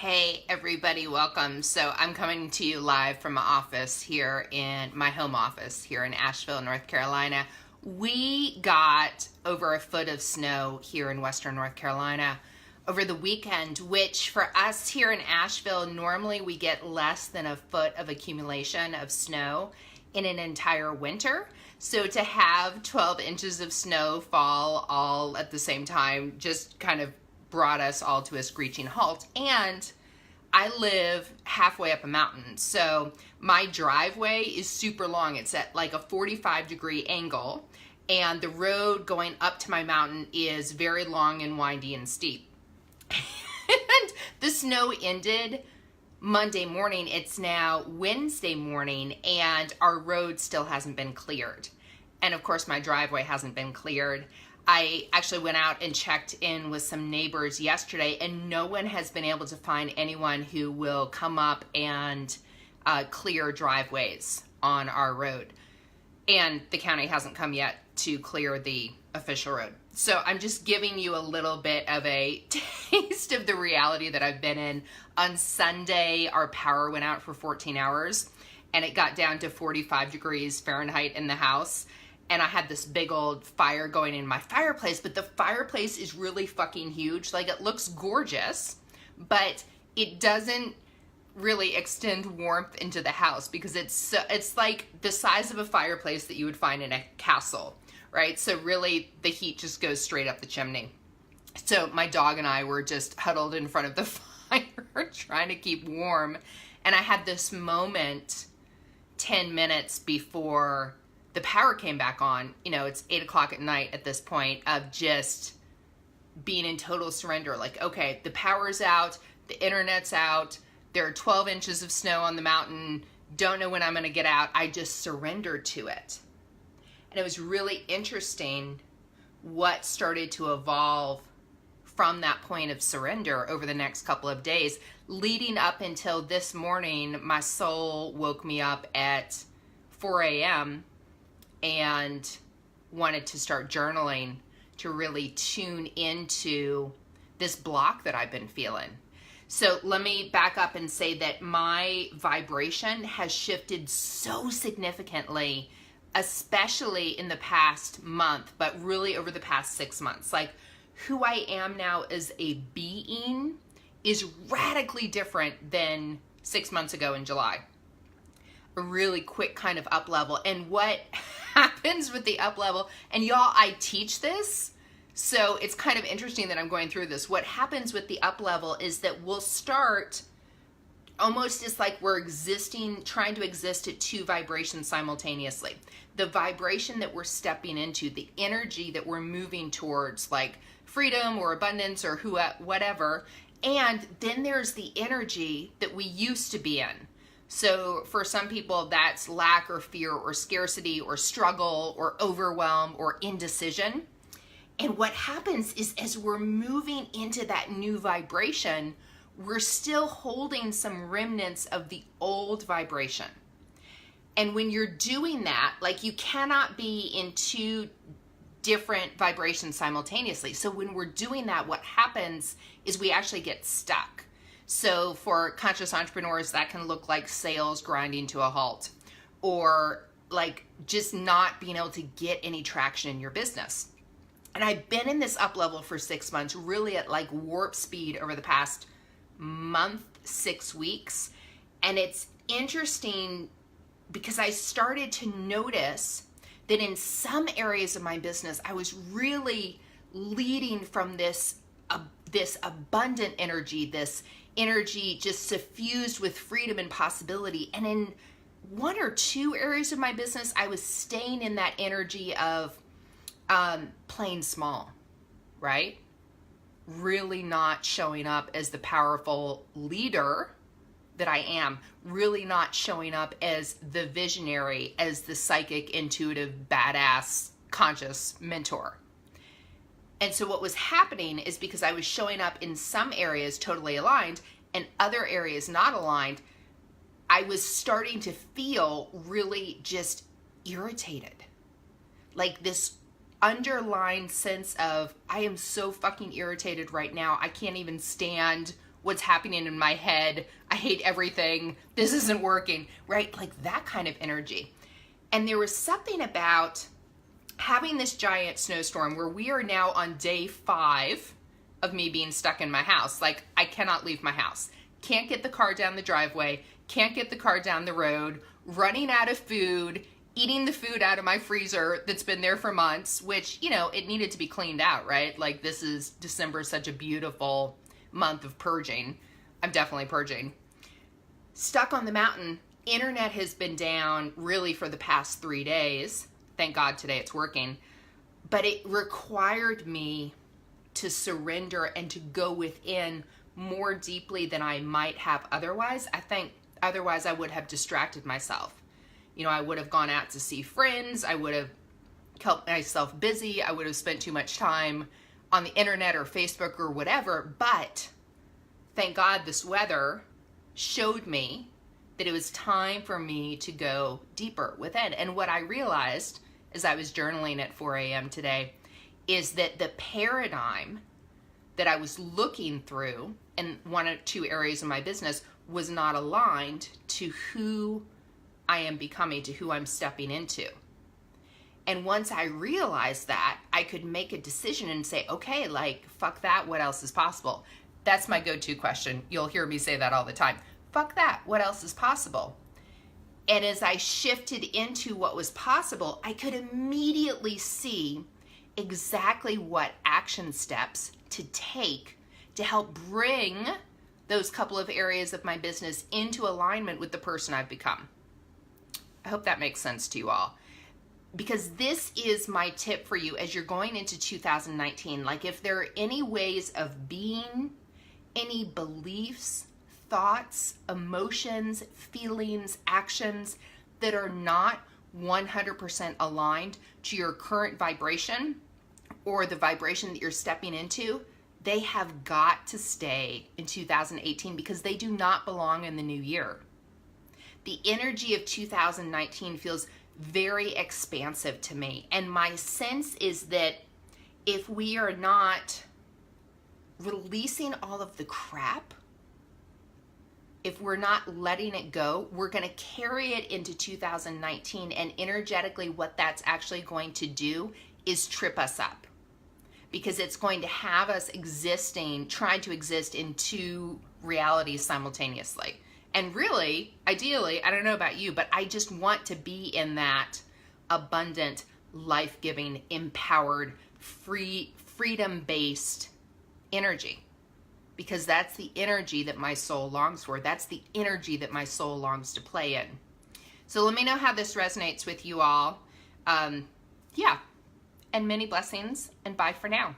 Hey everybody, welcome. So I'm coming to you live from my office here in my home office here in Asheville, North Carolina. We got over a foot of snow here in Western North Carolina over the weekend, which for us here in Asheville, normally we get less than a foot of accumulation of snow in an entire winter. So to have 12 inches of snow fall all at the same time just kind of brought us all to a screeching halt. And I live halfway up a mountain, so my driveway is super long. It's at like a 45-degree angle, and the road going up to my mountain is very long and windy and steep. And the snow ended Monday morning. It's now Wednesday morning, and our road still hasn't been cleared. And of course, my driveway hasn't been cleared. I actually went out and checked in with some neighbors yesterday, and no one has been able to find anyone who will come up and clear driveways on our road. And the county hasn't come yet to clear the official road. So I'm just giving you a little bit of a taste of the reality that I've been in. On Sunday, our power went out for 14 hours, and it got down to 45 degrees Fahrenheit in the house. And I had this big old fire going in my fireplace, but the fireplace is really fucking huge. Like, it looks gorgeous, but it doesn't really extend warmth into the house because it's like the size of a fireplace that you would find in a castle, right? So really the heat just goes straight up the chimney. So my dog and I were just huddled in front of the fire trying to keep warm. And I had this moment 10 minutes before the power came back on. You know, it's 8 o'clock at night at this point, of just being in total surrender. Like, okay, the power's out, the internet's out, there are 12 inches of snow on the mountain, don't know when I'm gonna get out. I just surrendered to it. And it was really interesting what started to evolve from that point of surrender over the next couple of days. Leading up until this morning, my soul woke me up at 4 a.m. and wanted to start journaling to really tune into this block that I've been feeling. So let me back up and say that my vibration has shifted so significantly, especially in the past month, but really over the past 6 months. Like, who I am now as a being is radically different than 6 months ago in July. A really quick kind of up level. And what happens with the up level, and y'all, I teach this, so it's kind of interesting that I'm going through this. What happens with the up level is that we'll start almost as like we're trying to exist at two vibrations simultaneously. The vibration that we're stepping into, the energy that we're moving towards, like freedom or abundance or whatever, and then there's the energy that we used to be in. So for some people, that's lack or fear or scarcity or struggle or overwhelm or indecision. And what happens is, as we're moving into that new vibration, we're still holding some remnants of the old vibration. And when you're doing that, like, you cannot be in two different vibrations simultaneously. So when we're doing that, what happens is we actually get stuck. So for conscious entrepreneurs, that can look like sales grinding to a halt, or like just not being able to get any traction in your business. And I've been in this up level for 6 months, really at like warp speed over the past month, 6 weeks. And it's interesting because I started to notice that in some areas of my business, I was really leading from this abundant energy, this energy just suffused with freedom and possibility. And in 1 or 2 areas of my business, I was staying in that energy of playing small, right? Really not showing up as the powerful leader that I am, really not showing up as the visionary, as the psychic, intuitive, badass, conscious mentor. And so what was happening is, because I was showing up in some areas totally aligned and other areas not aligned, I was starting to feel really just irritated. Like this underlying sense of, I am so fucking irritated right now. I can't even stand what's happening in my head. I hate everything. This isn't working, right? Like that kind of energy. And there was something about having this giant snowstorm where we are now on day 5 of me being stuck in my house. Like, I cannot leave my house. Can't get the car down the driveway. Can't get the car down the road. Running out of food. Eating the food out of my freezer that's been there for months, which, you know, it needed to be cleaned out, right? Like, this is December, such a beautiful month of purging. I'm definitely purging. Stuck on the mountain. Internet has been down really for the past 3 days. Thank God today it's working. But it required me to surrender and to go within more deeply than I might have otherwise. I think otherwise I would have distracted myself. You know, I would have gone out to see friends. I would have kept myself busy. I would have spent too much time on the internet or Facebook or whatever. But thank God this weather showed me that it was time for me to go deeper within. And what I realized as I was journaling at 4 a.m. today is that the paradigm that I was looking through in 1 or 2 areas of my business was not aligned to who I am becoming, to who I'm stepping into. And once I realized that, I could make a decision and say, okay, like, fuck that, what else is possible? That's my go-to question. You'll hear me say that all the time. Fuck that, what else is possible? And as I shifted into what was possible, I could immediately see exactly what action steps to take to help bring those couple of areas of my business into alignment with the person I've become. I hope that makes sense to you all. Because this is my tip for you as you're going into 2019. Like, if there are any ways of being, any beliefs, thoughts, emotions, feelings, actions that are not 100% aligned to your current vibration or the vibration that you're stepping into, they have got to stay in 2018 because they do not belong in the new year. The energy of 2019 feels very expansive to me. And my sense is that if we are not releasing all of the crap, if we're not letting it go, we're going to carry it into 2019. And energetically, what that's actually going to do is trip us up. Because it's going to have us trying to exist in 2 realities simultaneously. And really, ideally, I don't know about you, but I just want to be in that abundant, life-giving, empowered, freedom-based energy. Because that's the energy that my soul longs for. That's the energy that my soul longs to play in. So let me know how this resonates with you all. Yeah. And many blessings, and bye for now.